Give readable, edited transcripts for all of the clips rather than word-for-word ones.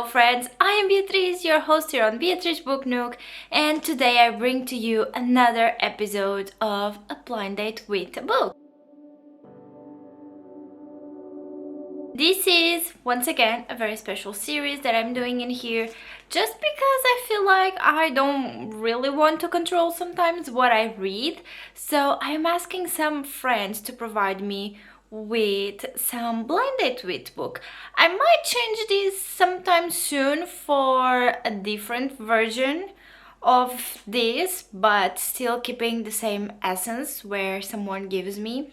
friends, I am Beatriz, your host here on Beatriz Book Nook, and today I bring to you another episode of A Blind Date with a Book. This is, once again, a very special series that I'm doing in here just because I feel like I don't really want to control sometimes what I read. So I'm asking some friends to provide me with some blind date with book. I might change this sometime soon for a different version of this, but still keeping the same essence where someone gives me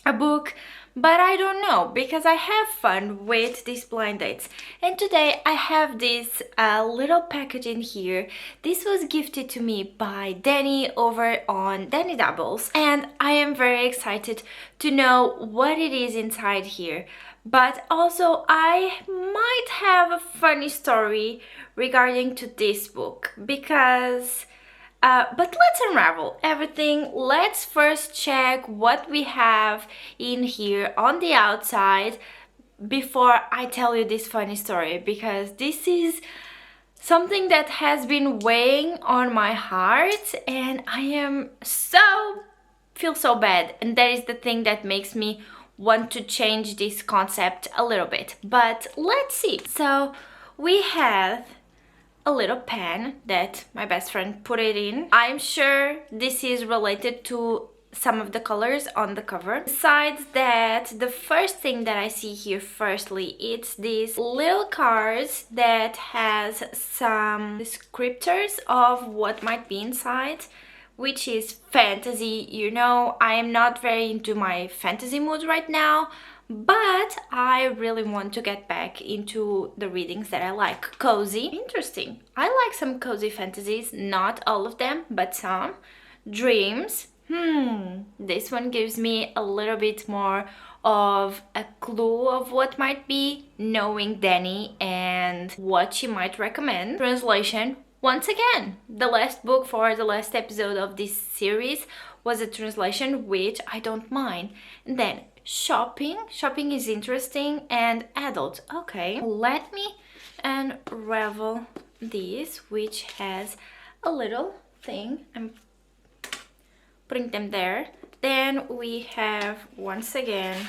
a book, but I don't know because I have fun with these blind dates. And today I have this little package in here. This was gifted to me by Danni over on Danni Doubles, and I am very excited to know what it is inside here. But also I might have a funny story regarding to this book because but let's unravel everything. Let's first check what we have in here on the outside before I tell you this funny story, because this is something that has been weighing on my heart and I am feel so bad, and that is the thing that makes me want to change this concept a little bit. But let's see. So we have a little pen that my best friend put it in. I'm sure this is related to some of the colors on the cover. Besides that, the first thing that I see here firstly, it's these little cards that has some descriptors of what might be inside, which is fantasy. You know, I am not very into my fantasy mood right now, but I really want to get back into the readings that I like. Cozy. Interesting. I like some cozy fantasies, not all of them, but some. Dreams. This one gives me a little bit more of a clue of what might be, knowing Danni and what she might recommend. Translation. Once again, the last book for the last episode of this series was a translation, which I don't mind. And then shopping is interesting, and adult. Okay, let me unravel this, which has a little thing. I'm putting them there. Then we have, once again,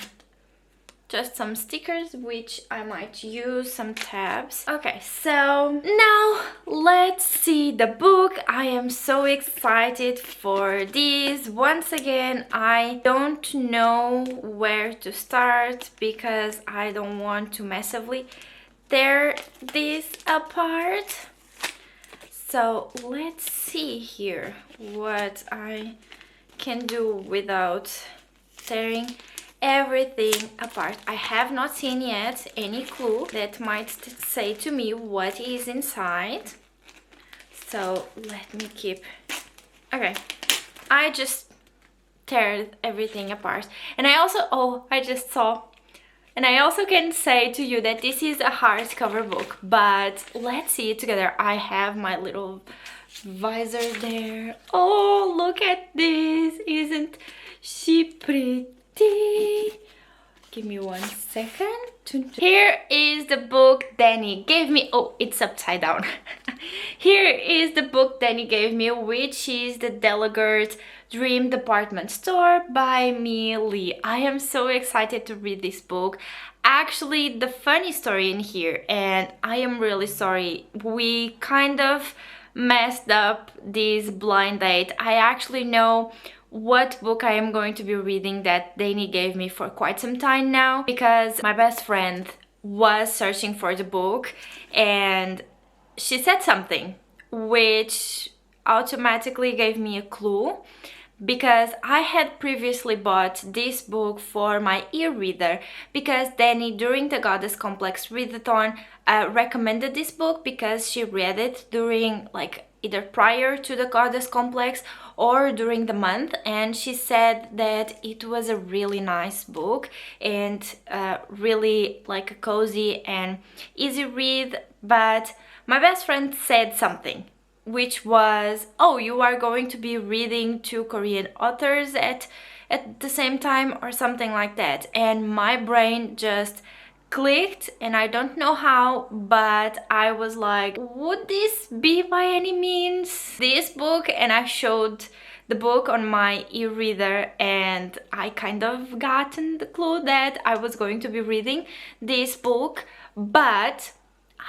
just some stickers which I might use, some tabs. Okay, so now let's see the book. I am so excited for this. Once again, I don't know where to start because I don't want to massively tear this apart. So let's see here what I can do without tearing everything apart. I have not seen yet any clue that might say to me what is inside. So let me keep... Okay, I just tear everything apart. And I also, I just saw, and I also can say to you that this is a hardcover book, but let's see it together. I have my little visor there. Oh, look at this. Isn't she pretty? Give me 1 second. Here is the book Danni gave me. Oh, it's upside down. Here is the book Danni gave me, which is the Delegate Dream Department Store by Me Lee. I am so excited to read this book. Actually, the funny story in here, and I am really sorry, we kind of messed up this blind date. I actually know what book I am going to be reading that Danni gave me for quite some time now, because my best friend was searching for the book and she said something which automatically gave me a clue, because I had previously bought this book for my e-reader because Danni during the Goddess Complex readathon recommended this book because she read it during, like, either prior to the Goddess Complex or during the month, and she said that it was a really nice book and really like a cozy and easy read. But my best friend said something, which was, oh, you are going to be reading 2 Korean authors at the same time or something like that, and my brain just clicked, and I don't know how, but I was like, would this be by any means this book? And I showed the book on my e-reader, and I kind of gotten the clue that I was going to be reading this book, but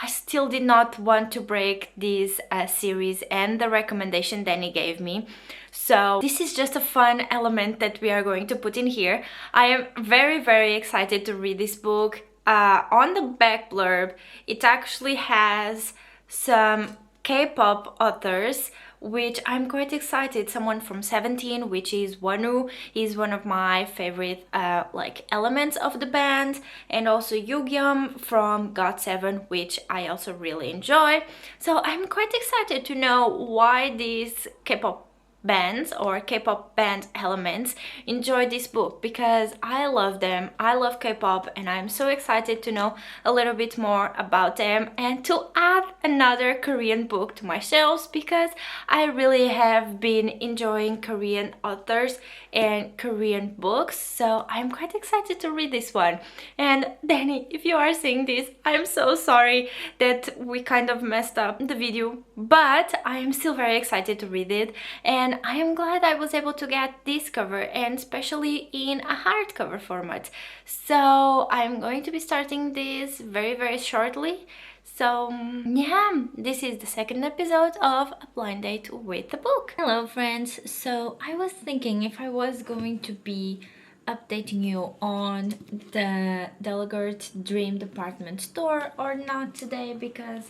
I still did not want to break this series and the recommendation Danny gave me. So this is just a fun element that we are going to put in here. I am very, very excited to read this book. On the back blurb, it actually has some K-pop authors, which I'm quite excited. Someone from 17, which is Wonu, is one of my favorite like elements of the band, and also Yugyeom from GOT7, which I also really enjoy. So I'm quite excited to know why these K-pop bands or K-pop band elements enjoy this book, because I love them. I love K-pop, and I'm so excited to know a little bit more about them and to add another Korean book to my shelves, because I really have been enjoying Korean authors and Korean books. So I'm quite excited to read this one. And Danny, if you are seeing this, I'm so sorry that we kind of messed up the video, but I am still very excited to read it, and I am glad I was able to get this cover, and especially in a hardcover format. So I'm going to be starting this very, very shortly. So yeah, this is the second episode of A Blind Date with the Book. Hello friends, so I was thinking if I was going to be updating you on the Delegate Dream Department Store or not today, because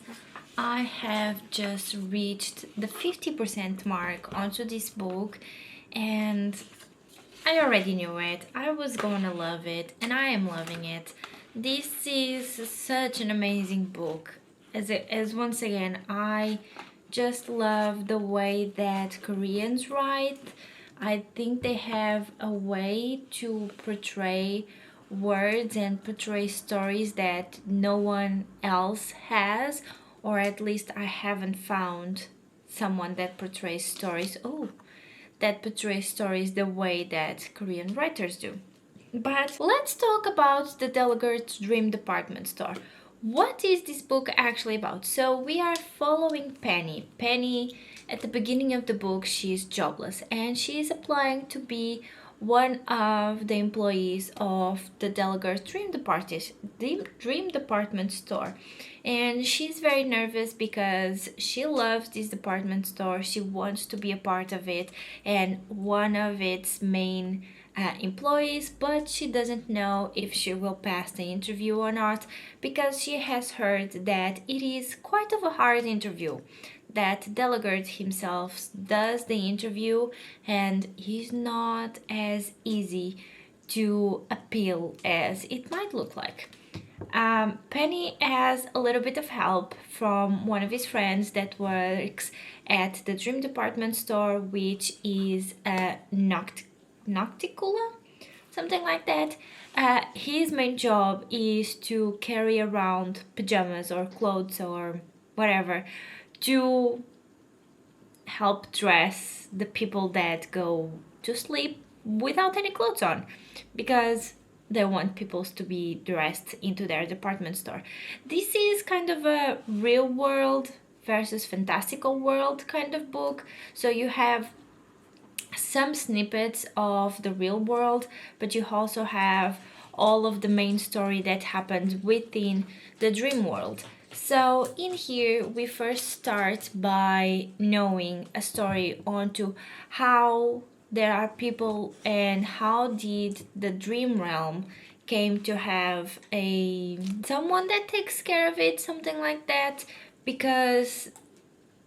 I have just reached the 50% mark onto this book, and I already knew it. I was gonna love it, and I am loving it. This is such an amazing book. As once again, I just love the way that Koreans write. I think they have a way to portray words and portray stories that no one else has, or at least I haven't found someone that portrays stories the way that Korean writers do. But let's talk about the Delegate's Dream Department Store. What is this book actually about? So we are following Penny. Penny, at the beginning of the book, she is jobless, and she is applying to be one of the employees of the Delegate's Dream Department Store. And she's very nervous because she loves this department store. She wants to be a part of it and one of its main employees, but she doesn't know if she will pass the interview or not, because she has heard that it is quite of a hard interview, that Delegate himself does the interview, and he's not as easy to appeal as it might look like. Penny has a little bit of help from one of his friends that works at the Dream Department Store, which is Nocticula, something like that. His main job is to carry around pajamas or clothes or whatever to help dress the people that go to sleep without any clothes on, because they want people to be dressed into their department store. This is kind of a real world versus fantastical world kind of book. So you have some snippets of the real world, but you also have all of the main story that happens within the dream world. So in here we first start by knowing a story onto how there are people and how did the dream realm came to have someone that takes care of it, something like that, because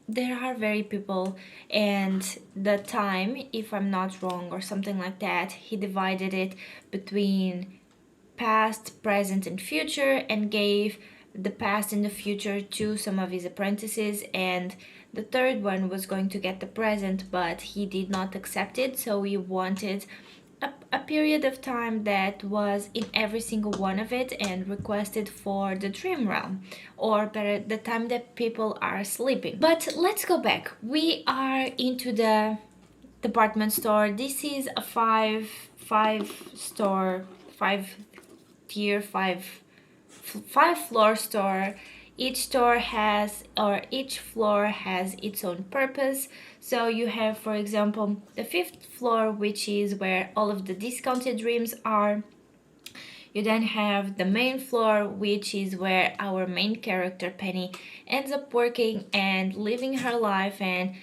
there are very people, and the time, if I'm not wrong or something like that, he divided it between past, present and future, and gave the past and the future to some of his apprentices, and the third one was going to get the present, but he did not accept it, so he wanted a period of time that was in every single one of it, and requested for the dream realm, or better, the time that people are sleeping. But let's go back. We are into the department store. This is a five 5-floor store. Each store has, or each floor has its own purpose. So you have, for example, the 5th floor, which is where all of the discounted dreams are. You then have the main floor, which is where our main character Penny ends up working and living her life and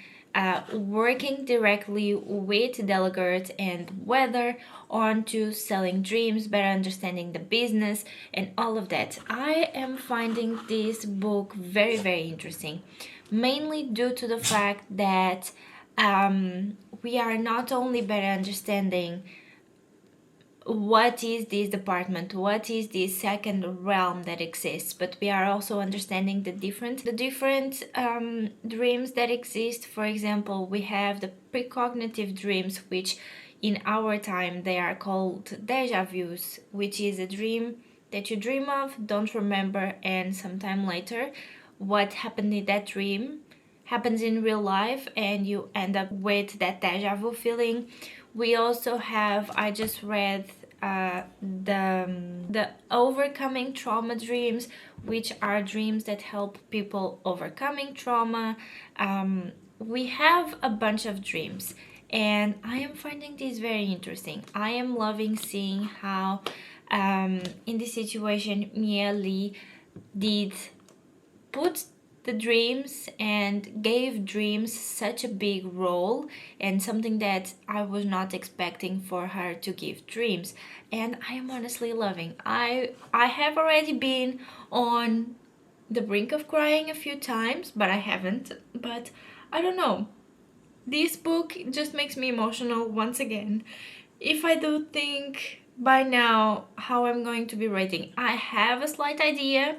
working directly with Delegate and Weather onto selling dreams, better understanding the business, and all of that. I am finding this book very, very interesting, mainly due to the fact that we are not only better understanding what is this department, what is this second realm that exists, but we are also understanding the different dreams that exist. For example, we have the precognitive dreams, which in our time they are called deja vus, which is a dream that you dream of, don't remember, and sometime later what happened in that dream happens in real life and you end up with that deja vu feeling. We also have, I just read the overcoming trauma dreams, which are dreams that help people overcoming trauma. We have a bunch of dreams, and I am finding this very interesting. I am loving seeing how in this situation Mia Lee did put the dreams and gave dreams such a big role, and something that I was not expecting for her to give dreams, and I am honestly loving. I have already been on the brink of crying a few times, but I haven't. But I don't know, this book just makes me emotional once again. If I do think by now how I'm going to be rating, I have a slight idea.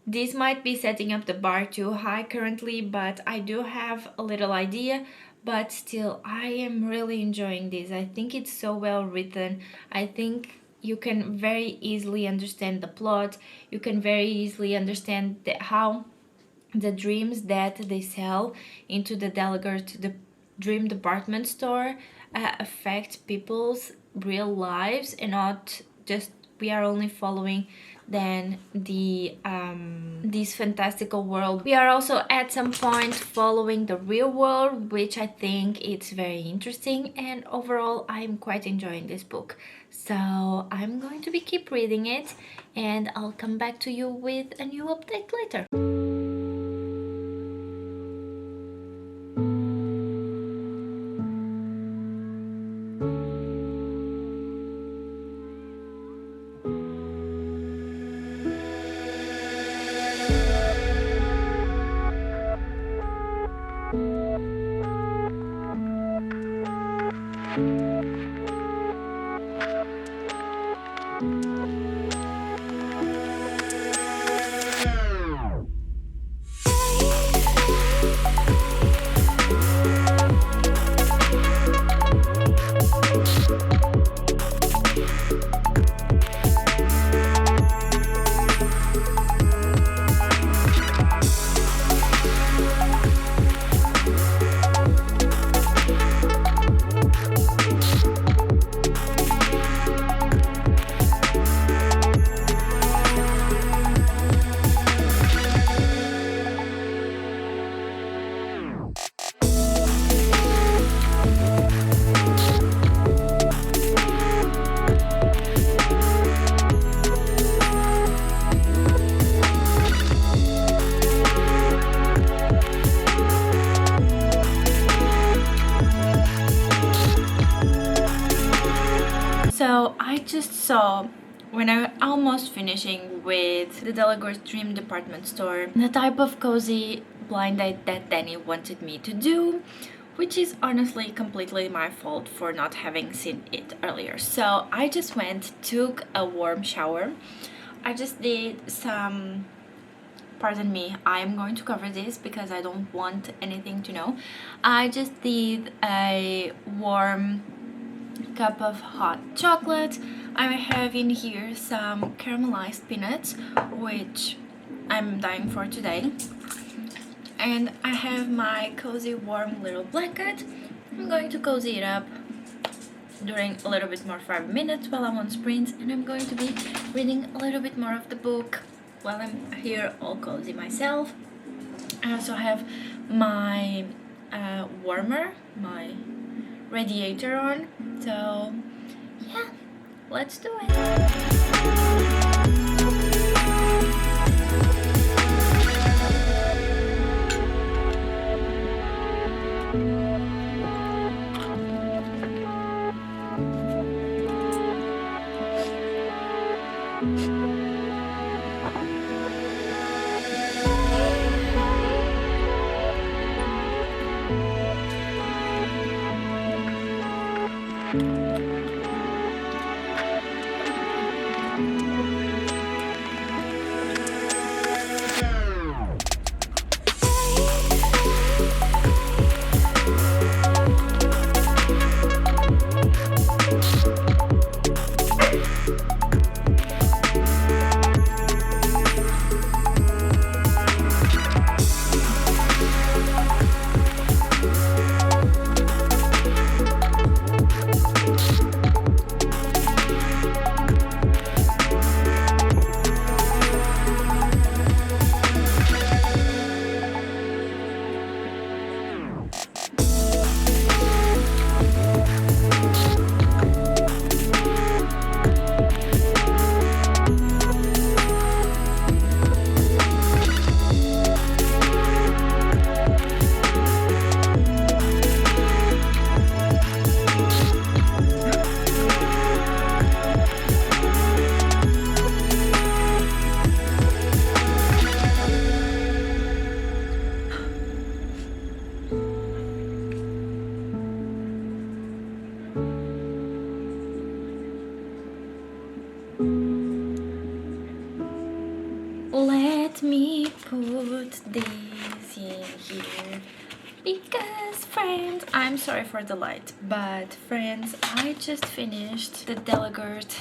This might be setting up the bar too high currently, but I do have a little idea. But still, I am really enjoying this. I think it's so well written. I think you can very easily understand the plot. You can very easily understand how the dreams that they sell into the Delegate, the dream department store, affect people's real lives, and not just we are only following then the this fantastical world. We are also at some point following the real world, which I think it's very interesting, and overall I'm quite enjoying this book. So I'm going to keep reading it, and I'll come back to you with a new update later. So I just saw, when I almost finishing with the Delegate Dream Department Store, the type of cozy blind date that Danni wanted me to do, which is honestly completely my fault for not having seen it earlier. So I just went, took a warm shower. I just did some, pardon me, I am going to cover this because I don't want anything to know. I just did a warm cup of hot chocolate. I have in here some caramelized peanuts, which I'm dying for today, and I have my cozy warm little blanket. I'm going to cozy it up during a little bit more 5 minutes while I'm on sprints, and I'm going to be reading a little bit more of the book while I'm here all cozy myself. I also have my warmer, my radiator on. So yeah, let's do it. Let me put this in here because friends, I'm sorry for the light, but friends, I just finished the Delegate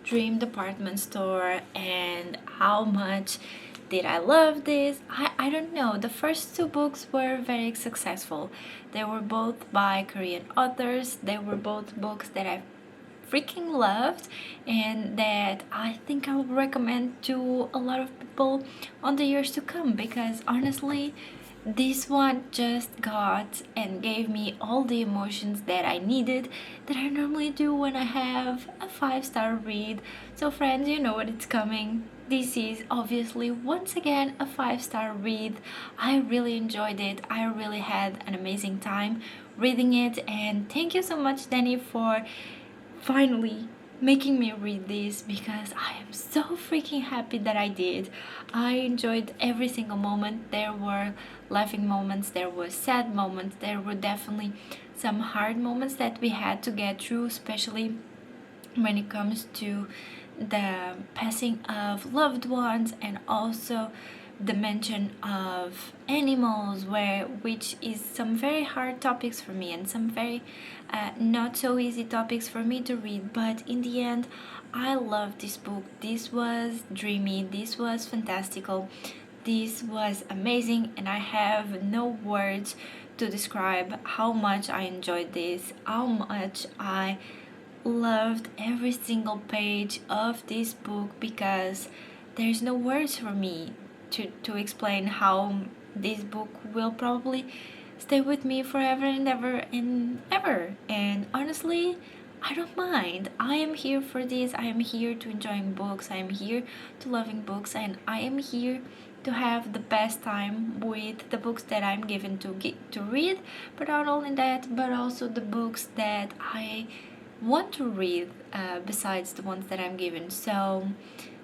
Dream Department Store, and how much did I love this? I don't know. The first two books were very successful. They were both by Korean authors. They were both books that I freaking loved and that I think I will recommend to a lot of people on the years to come, because honestly this one just got and gave me all the emotions that I needed, that I normally do when I have a 5-star read. So friends, you know what it's coming. This is obviously once again a 5-star read. I really enjoyed it. I really had an amazing time reading it, and thank you so much, Danni, for finally making me read this, because I am so freaking happy that I did. I enjoyed every single moment. There were laughing moments, there were sad moments, there were definitely some hard moments that we had to get through, especially when it comes to the passing of loved ones, and also the mention of animals, which is some very hard topics for me, and some very not so easy topics for me to read. But in the end, I love this book. This was dreamy, this was fantastical, this was amazing, and I have no words to describe how much I enjoyed this, how much I loved every single page of this book, because there's no words for me to explain how this book will probably stay with me forever and ever and ever. And honestly, I don't mind. I am here for this. I am here to enjoying books. I am here to loving books, and I am here to have the best time with the books that I'm given to read. But not only that, but also the books that I want to read besides the ones that I'm given. So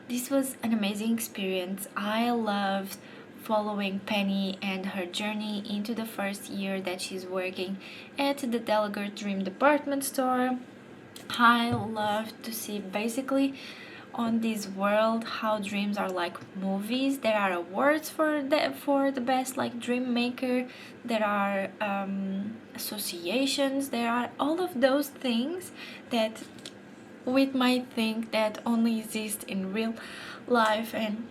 this was an amazing experience. I loved following Penny and her journey into the first year that she's working at the Delegate Dream Department Store. I love to see basically on this world how dreams are like movies. There are awards for the best like dream maker. There are associations. There are all of those things that we might think that only exist in real life and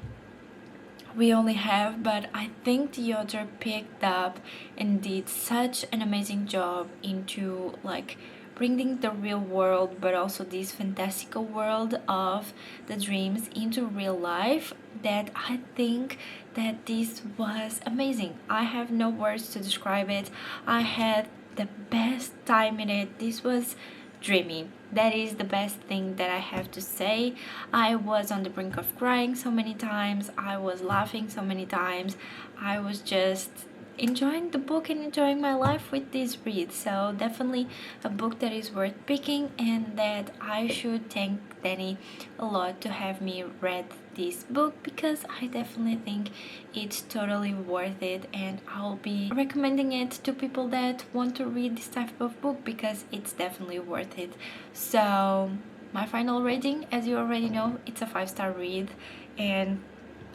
we only have, but I think the author picked up and did such an amazing job into like bringing the real world but also this fantastical world of the dreams into real life, that I think that this was amazing. I have no words to describe it. I had the best time in it. This was dreamy. That is the best thing that I have to say. I was on the brink of crying so many times. I was laughing so many times. I was just enjoying the book and enjoying my life with this read. So definitely a book that is worth picking, and that I should thank Danni a lot to have me read this book, because I definitely think it's totally worth it, and I'll be recommending it to people that want to read this type of book because it's definitely worth it. So my final rating, as you already know, it's a 5-star read, and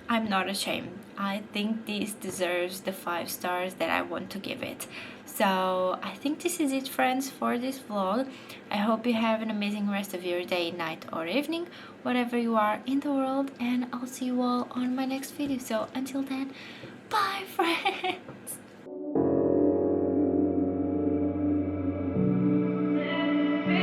I'm not ashamed. I think this deserves the 5 stars that I want to give it. So I think this is it, friends, for this vlog. I hope you have an amazing rest of your day, night or evening, whatever you are in the world, and I'll see you all on my next video. So until then, bye friends!